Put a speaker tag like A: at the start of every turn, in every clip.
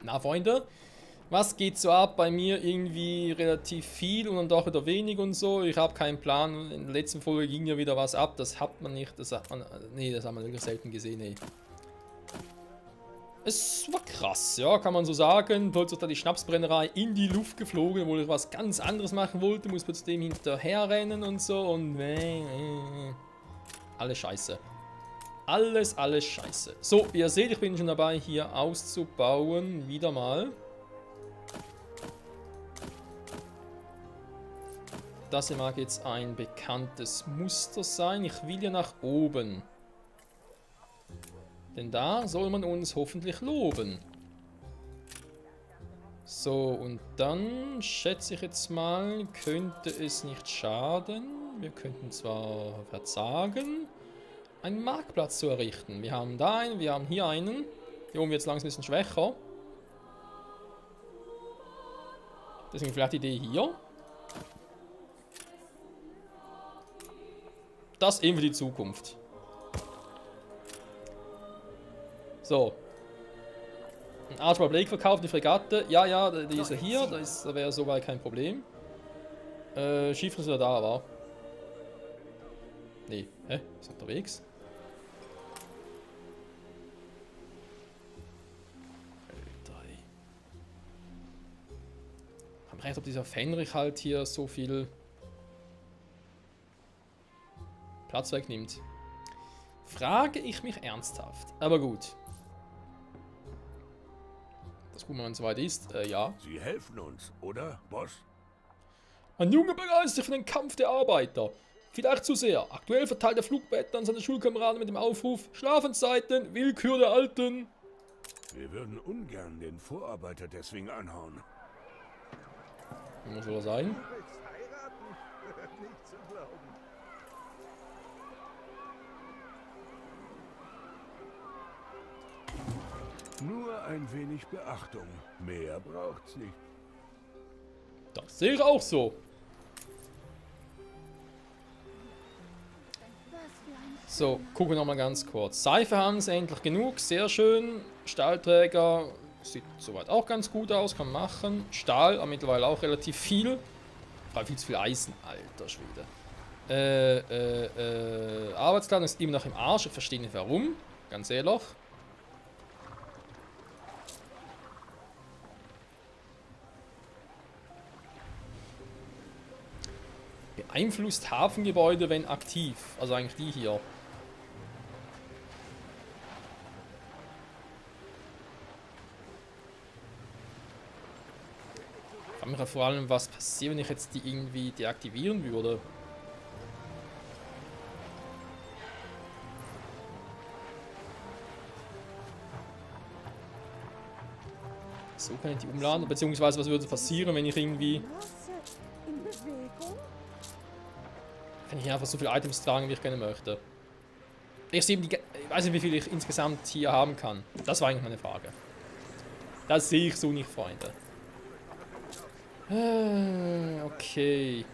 A: Na, Freunde, was geht so ab? Bei mir irgendwie relativ viel und dann doch wieder wenig und so. Ich habe keinen Plan. In der letzten Folge ging ja wieder was ab. Das hat man nicht. Das hat man. Nee, das haben wir wirklich selten gesehen, ey. Es war krass, ja, kann man so sagen. Plötzlich da die Schnapsbrennerei in die Luft geflogen, obwohl ich was ganz anderes machen wollte. Muss plötzlich dem hinterher rennen und so und. Alles scheiße. Alles scheiße. So, wie ihr seht, ich bin schon dabei, hier auszubauen. Wieder mal. Das hier mag jetzt ein bekanntes Muster sein. Ich will ja nach oben. Denn da soll man uns hoffentlich loben. So, und dann schätze ich jetzt mal, könnte es nicht schaden. Wir könnten zwar verzagen, einen Marktplatz zu errichten. Wir haben da einen, wir haben hier einen. Hier oben wird es langsam ein bisschen schwächer. Deswegen vielleicht die Idee hier. Das eben für die Zukunft. So. Ein Archibald Blake verkauft, die Fregatte. Ja, die ist ja hier. Da wäre soweit kein Problem. Schiff ist wieder da, aber. Nee, ist unterwegs. Alter. Ich habe recht, ob dieser Fenrich halt hier so viel Platz wegnimmt. Frage ich mich ernsthaft. Aber gut. Das gucken wir, wenn es soweit ist. Ja.
B: Sie helfen uns, oder, Boss?
A: Ein Junge begeistert für den Kampf der Arbeiter. Vielleicht zu sehr. Aktuell verteilt er Flugblätter an seine Schulkameraden mit dem Aufruf: Schlafenszeiten, Willkür der Alten.
B: Wir würden ungern den Vorarbeiter deswegen anhauen.
A: Muss wohl sein.
B: Nur ein wenig Beachtung. Mehr braucht's nicht.
A: Das sehe ich auch so. So, gucken wir nochmal ganz kurz. Seife haben sie endlich genug, sehr schön. Stahlträger sieht soweit auch ganz gut aus, kann man machen. Stahl, aber mittlerweile auch relativ viel. Aber viel zu viel Eisen, alter Schwede. Arbeitskleidung ist immer noch im Arsch, ich verstehe nicht warum, ganz ehrlich. Beeinflusst Hafengebäude, wenn aktiv. Also eigentlich die hier. Ich frage mich vor allem, was passiert, wenn ich jetzt die irgendwie deaktivieren würde. So kann ich die umladen, beziehungsweise was würde passieren, wenn ich irgendwie... Kann ich einfach so viele Items tragen, wie ich gerne möchte. Ich weiß nicht, wie viel ich insgesamt hier haben kann. Das war eigentlich meine Frage. Das sehe ich so nicht, Freunde. Okay.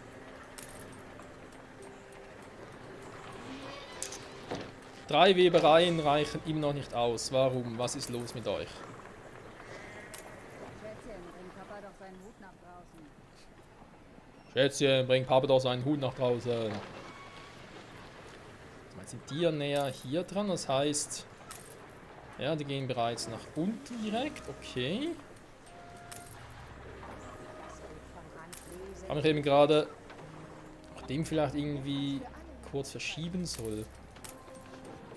A: Drei Webereien reichen immer noch nicht aus. Warum? Was ist los mit euch? Schätzchen, bring Papa doch seinen Hut nach draußen. Jetzt sind die ja näher hier dran, das heißt... Ja, die gehen bereits nach unten direkt, okay. Aber ich eben gerade... Ob dem vielleicht irgendwie kurz verschieben soll.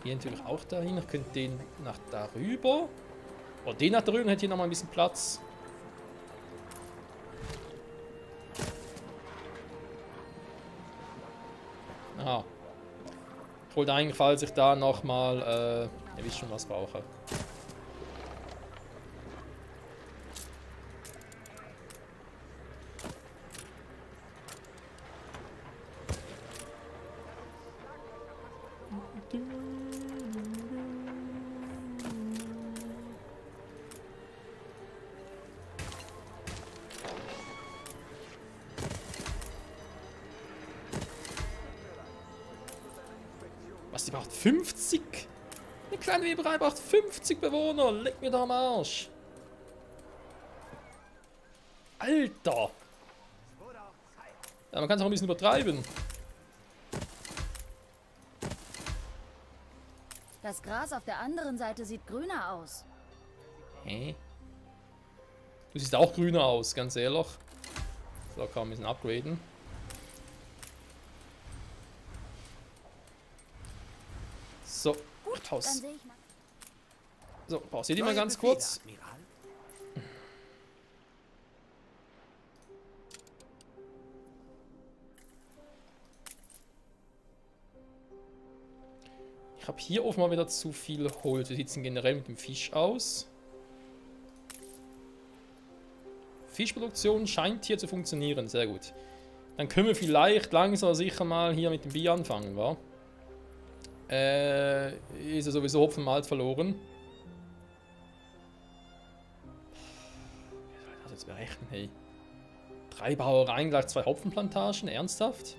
A: Hier natürlich auch dahin, ich könnte den nach darüber. Oder den nach drüben, hätte hier nochmal ein bisschen Platz. Aha. Ich wollte eigentlich, falls ich da nochmal, ihr wisst schon, was brauche. Was, die braucht 50? Eine kleine Weberei braucht 50 Bewohner. Leck mir da am Arsch. Alter! Ja, man kann es auch ein bisschen übertreiben.
C: Das Gras auf der anderen Seite sieht grüner aus.
A: Hä? Du siehst auch grüner aus, ganz ehrlich. So, kann man ein bisschen upgraden. So,
C: Gut, dann
A: Haus.
C: sehe ich mal.
A: So, pausiert die mal ganz kurz. Ich habe hier offenbar wieder zu viel Holz. Wie sieht es denn generell mit dem Fisch aus? Fischproduktion scheint hier zu funktionieren. Sehr gut. Dann können wir vielleicht langsam aber sicher mal hier mit dem Bier anfangen, wa? Ist ja sowieso Hopfen und Malz verloren. Wie soll ich das jetzt berechnen, hey? 3 Brauereien gleich 2 Hopfenplantagen? Ernsthaft?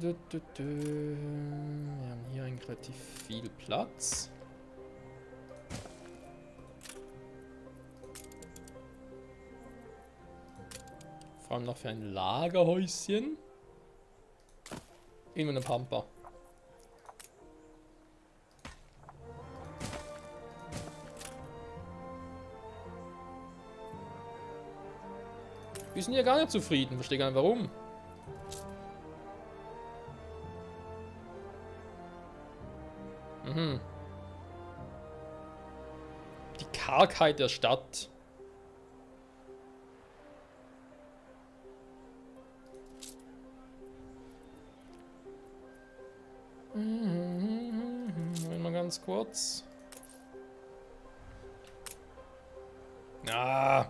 A: Wir haben hier eigentlich relativ viel Platz. Vor allem noch für ein Lagerhäuschen. In einer Pampa. Wir sind ja gar nicht zufrieden, verstehe gar nicht warum. Die Kargheit der Stadt. Mal ganz kurz. Ah.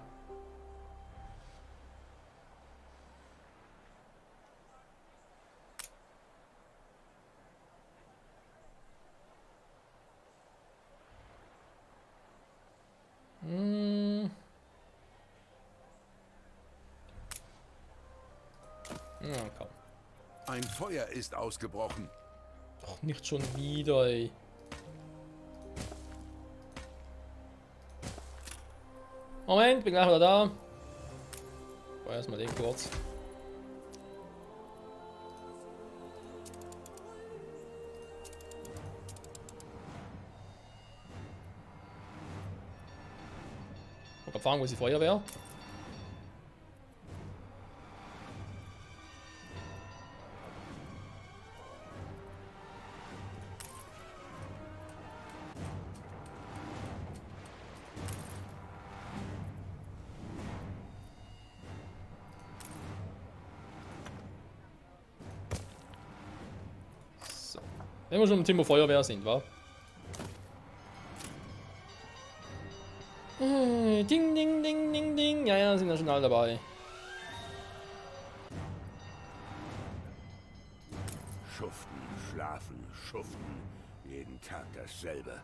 A: Ja, komm.
B: Ein Feuer ist ausgebrochen.
A: Doch nicht schon wieder, ey. Moment, bin gleich wieder da. Boah, erstmal den kurz. Ich kann fragen, wo ist die Feuerwehr? So. Wenn wir schon im Thema Feuerwehr sind, wa? Ding, ding, ding, ding, ding. Ja, ja, sind ja schon alle dabei.
B: Schuften, schlafen, schuften. Jeden Tag dasselbe.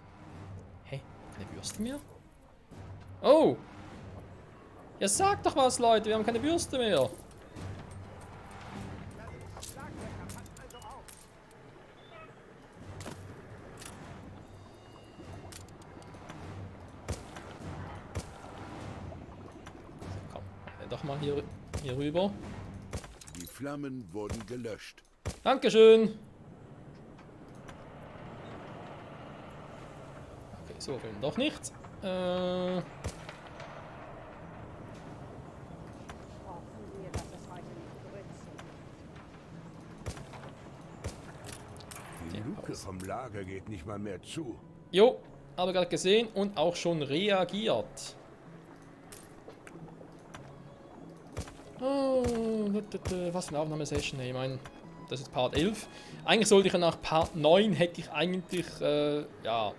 A: Hey, keine Bürste mehr? Oh! Ja, sag doch was, Leute, wir haben keine Bürste mehr. Komm, doch mal hier rüber.
B: Die Flammen wurden gelöscht.
A: Dankeschön. Okay, so viel doch nicht.
B: Die Luke vom Lager geht nicht mal mehr zu.
A: Jo, habe gerade gesehen und auch schon reagiert. Oh, was für eine Aufnahmesession, ey, ich meine, das ist Part 11. Eigentlich sollte ich ja nach Part 9 hätte ich eigentlich, ja, eine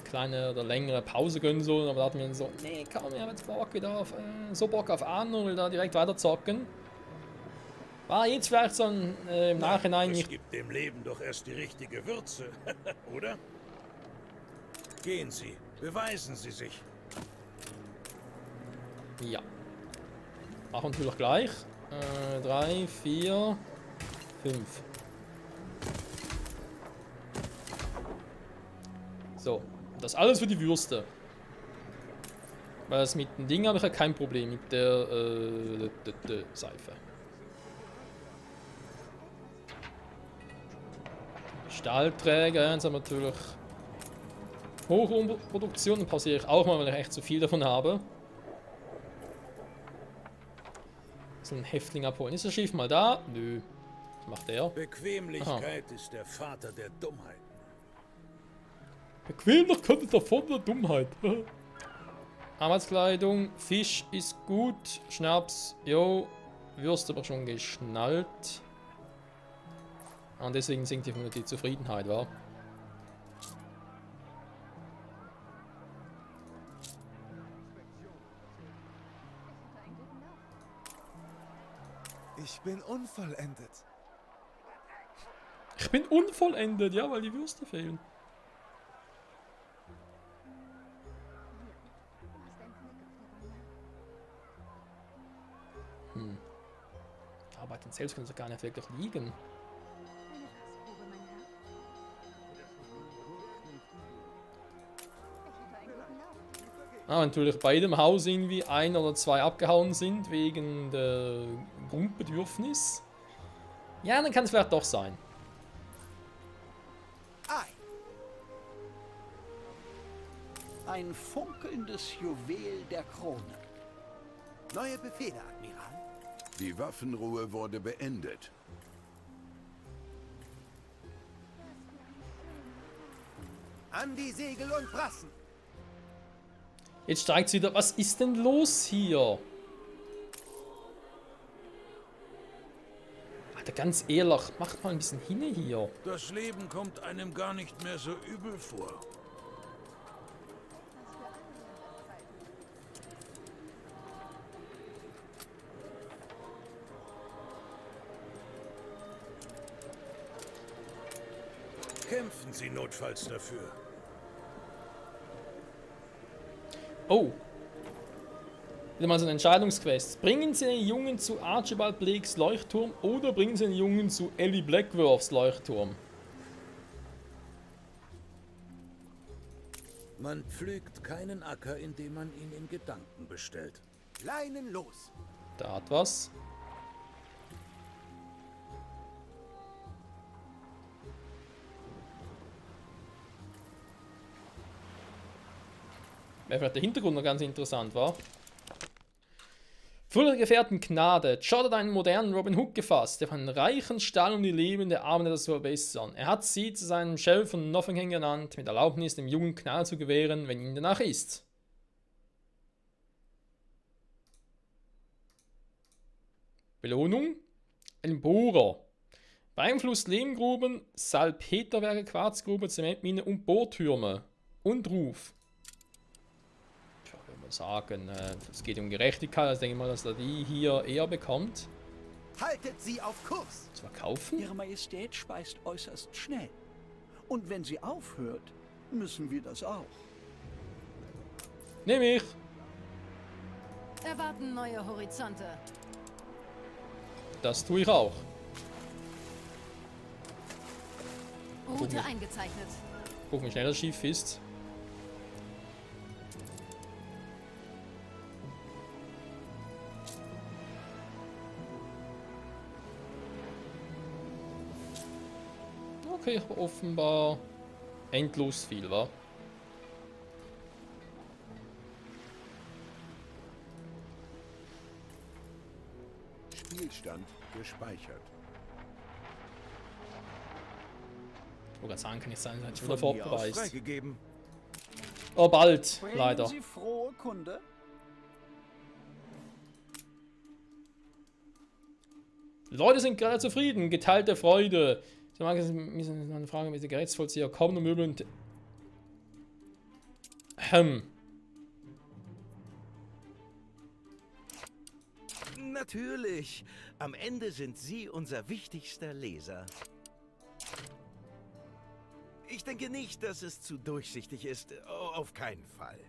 A: kleine oder längere Pause gönnen sollen, aber da hatten wir so, nee, komm, ich habe jetzt Bock wieder auf, so Bock auf Anno, will da direkt weiter zocken. War jetzt vielleicht so ein, im Nachhinein
D: Es
A: nicht.
D: gibt dem Leben doch erst die richtige Würze, oder? Gehen Sie, beweisen Sie sich.
A: Ja. Machen wir natürlich gleich. 3, 4, 5. So, das alles für die Würste. Weil das mit dem Ding habe ich ja kein Problem, mit der Seife. Stahlträger, jetzt haben wir natürlich Hochproduktion, dann pausiere ich auch mal, weil ich echt zu viel davon habe. So ein Häftling abholen. Ist das Schiff mal da? Nö. Was macht der?
D: Bequemlichkeit ist der Vater der Dummheit.
A: Bequemlichkeit ist der Vater der Dummheit. Arbeitskleidung, Fisch ist gut, Schnaps, jo, Würste aber schon geschnallt. Und deswegen sinkt die Zufriedenheit, wa?
E: Ich bin unvollendet.
A: Ich bin unvollendet, ja, weil die Würste fehlen. Arbeiten selbst können sie gar nicht wirklich liegen. Natürlich bei jedem Haus irgendwie 1 oder 2 abgehauen sind wegen der Grundbedürfnis. Ja, dann kann es vielleicht doch sein.
F: Ein funkelndes Juwel der Krone.
E: Neue Befehle, Admiral.
B: Die Waffenruhe wurde beendet.
E: An die Segel und Brassen.
A: Jetzt steigt es wieder. Was ist denn los hier? Alter, ganz ehrlich, macht mal ein bisschen hinne hier.
D: Das Leben kommt einem gar nicht mehr so übel vor. Kämpfen Sie notfalls dafür.
A: Oh. Wieder mal so eine Entscheidungsquest. Bringen Sie den Jungen zu Archibald Blakes Leuchtturm oder bringen Sie den Jungen zu Ellie Blackworths Leuchtturm?
D: Man pflügt keinen Acker, indem man ihn in Gedanken bestellt.
E: Leinen los.
A: Da hat was. Wäre vielleicht der Hintergrund noch ganz interessant, war. Voller Gefährten Gnade, Chad hat einen modernen Robin Hood gefasst, der einen reichen Stahl um die Leben der Armen zu verbessern. Er hat sie zu seinem Sheriff von Nottingham genannt, mit Erlaubnis, dem Jungen Gnade zu gewähren, wenn ihm danach ist. Belohnung? Ein Bohrer. Beeinflusst Lehmgruben, Salpeterwerke, Quarzgrube, Zementmine und Bohrtürme. Und Ruf. Sagen, es geht um Gerechtigkeit, also denke ich mal, dass er die hier eher bekommt.
E: Haltet sie auf Kurs.
A: Zu verkaufen?
F: Ihre Majestät speist äußerst schnell. Und wenn sie aufhört, müssen wir das auch.
A: Nehme ich.
C: Erwarten neue Horizonte.
A: Das tue ich auch.
C: Route eingezeichnet.
A: Guck, wie schnell das Schiff ist. Okay, offenbar endlos viel, wa?
B: Spielstand gespeichert.
A: Ich wollte gerade sagen, kann nicht sein, dass ich
E: Von
A: wieder
E: mir aus
A: vorbereist.
E: freigegeben.
A: Oh, bald,
F: Bringen
A: leider.
F: Sie frohe Kunde?
A: Leute sind gerade zufrieden, geteilte Freude. So mag es eine Frage mit den Gerichtsvollzieher kommen und Möbel und.
G: Natürlich. Am Ende sind Sie unser wichtigster Leser. Ich denke nicht, dass es zu durchsichtig ist. Oh, auf keinen Fall.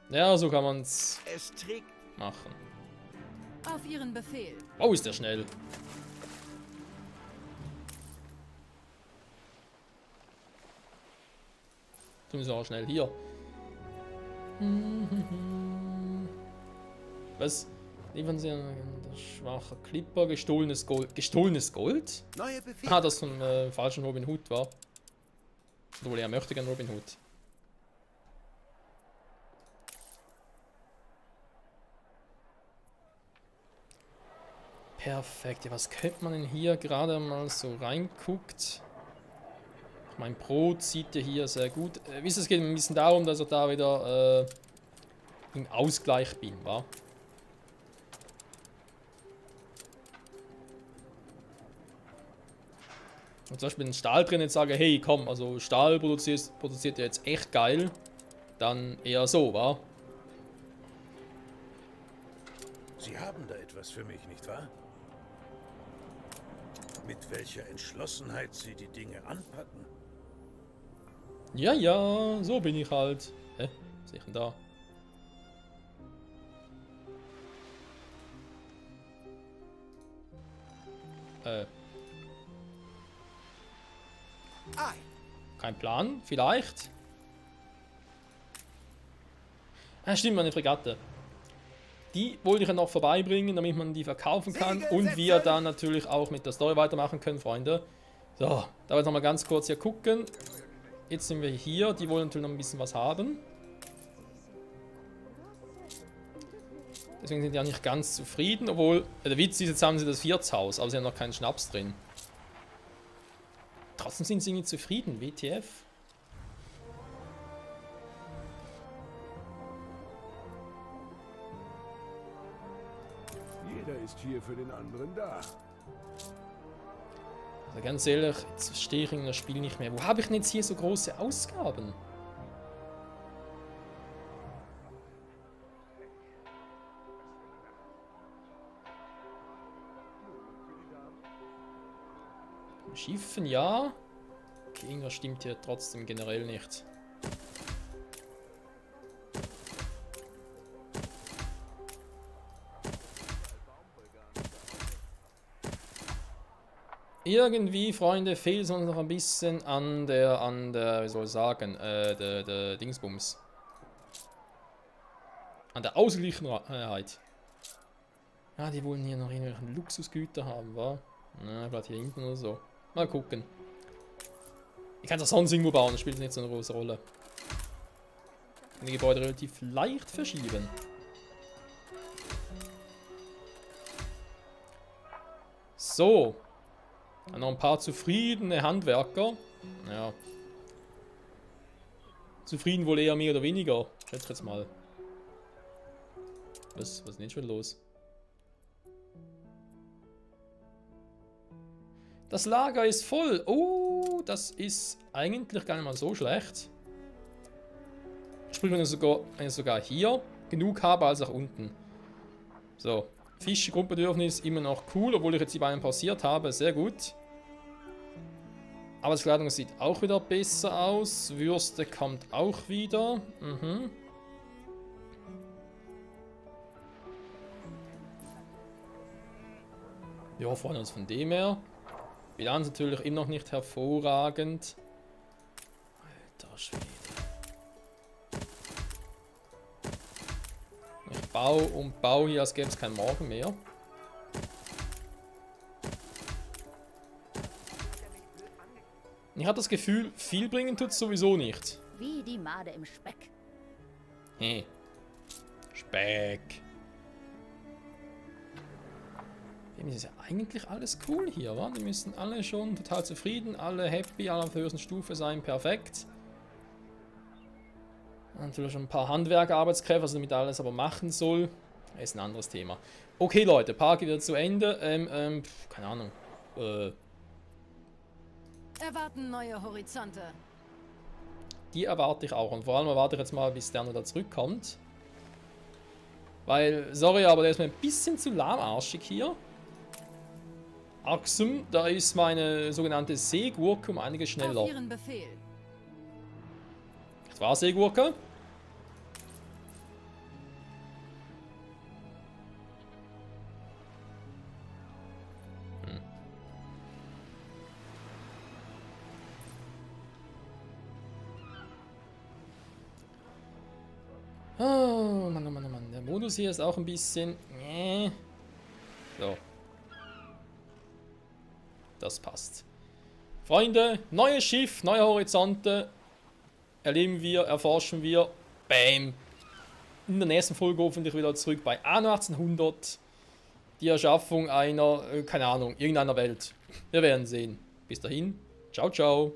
A: Ja, so kann man es
G: Es trägt
A: machen.
C: Auf Ihren Befehl.
A: Oh, ist der schnell. Tun wir auch schnell hier. Was? Liefern Sie ein schwacher Clipper, gestohlenes Gold. Gestohlenes Gold?
E: Neue Befehle.
A: Ah, das vom falschen Robin Hood war. Obwohl er möchte gern Robin Hood. Perfekt. Ja, was könnte man denn hier gerade mal so reinguckt? Mein Brot sieht ja hier sehr gut. Wisst ihr, es geht ein bisschen darum, dass ich da wieder im Ausgleich bin, wa? Und zum Beispiel den Stahl drin jetzt sage, hey komm, also Stahl produziert ja jetzt echt geil. Dann eher so, wa?
D: Sie haben da etwas für mich, nicht wahr? Mit welcher Entschlossenheit Sie die Dinge anpacken.
A: Ja, ja, so bin ich halt. Hä? Was sehe ich denn da?
E: Ei.
A: Kein Plan, vielleicht. Ah, stimmt, meine Fregatte. Die wollte ich ja noch vorbeibringen, damit man die verkaufen kann und wir dann natürlich auch mit der Story weitermachen können, Freunde. So, da wollen wir mal ganz kurz hier gucken. Jetzt sind wir hier, die wollen natürlich noch ein bisschen was haben. Deswegen sind die auch nicht ganz zufrieden, obwohl, der Witz ist, jetzt haben sie das Wirtshaus, aber sie haben noch keinen Schnaps drin. Trotzdem sind sie nicht zufrieden, WTF.
B: Jeder ist hier für den anderen da.
A: Also ganz ehrlich, jetzt verstehe ich in das Spiel nicht mehr. Wo habe ich denn jetzt hier so große Ausgaben? Schiffen, ja. Okay, irgendwas stimmt hier trotzdem generell nicht. Irgendwie, Freunde, fehlt es uns noch ein bisschen an der, wie soll ich sagen, der Dingsbums. An der Ausgeglichenheit. Ja, die wollen hier noch irgendwelche Luxusgüter haben, wa? Na, vielleicht hier hinten oder so. Mal gucken. Ich kann es auch sonst irgendwo bauen, das spielt nicht so eine große Rolle. Ich kann die Gebäude relativ leicht verschieben. So. Dann noch ein paar zufriedene Handwerker. Ja. Zufrieden wohl eher mehr oder weniger. Schätze jetzt mal. Was ist denn schon los? Das Lager ist voll. Oh, das ist eigentlich gar nicht mal so schlecht. Sprich, wenn ich sogar hier genug habe, als auch unten. So. Fische, Grundbedürfnis immer noch cool, obwohl ich jetzt die beiden pausiert habe. Sehr gut. Arbeitskleidung sieht auch wieder besser aus. Würste kommt auch wieder. Mhm. Ja, freuen uns von dem her. Bilanz natürlich immer noch nicht hervorragend. Alter Schwede. Ich baue und baue hier, als gäbe es keinen Morgen mehr. Ich habe das Gefühl, viel bringen tut es sowieso nicht.
C: Wie die Made im Speck.
A: Hey. Speck. Dem ist ja eigentlich alles cool hier, wa? Die müssen alle schon total zufrieden, alle happy, alle auf der höchsten Stufe sein, perfekt. Natürlich schon ein paar Handwerker-Arbeitskräfte, also damit alles aber machen soll, ist ein anderes Thema. Okay Leute, Park wieder zu Ende, keine Ahnung,
C: Erwarten neue Horizonte.
A: die erwarte ich auch und vor allem erwarte ich jetzt mal, bis der da zurückkommt. Weil, sorry, aber der ist mir ein bisschen zu lahmarschig hier. Axum, da ist meine sogenannte Seegurke um einiges schneller.
C: Auf Ihren Befehl.
A: Nicht wahr, Seegurke? Oh, Mann, oh Mann, oh Mann. Der Modus hier ist auch ein bisschen... So. Das passt. Freunde, neues Schiff, neue Horizonte. Erleben wir, erforschen wir. Bam. In der nächsten Folge hoffentlich wieder zurück bei Anno 1800. Die Erschaffung einer, keine Ahnung, irgendeiner Welt. Wir werden sehen. Bis dahin. Ciao, ciao.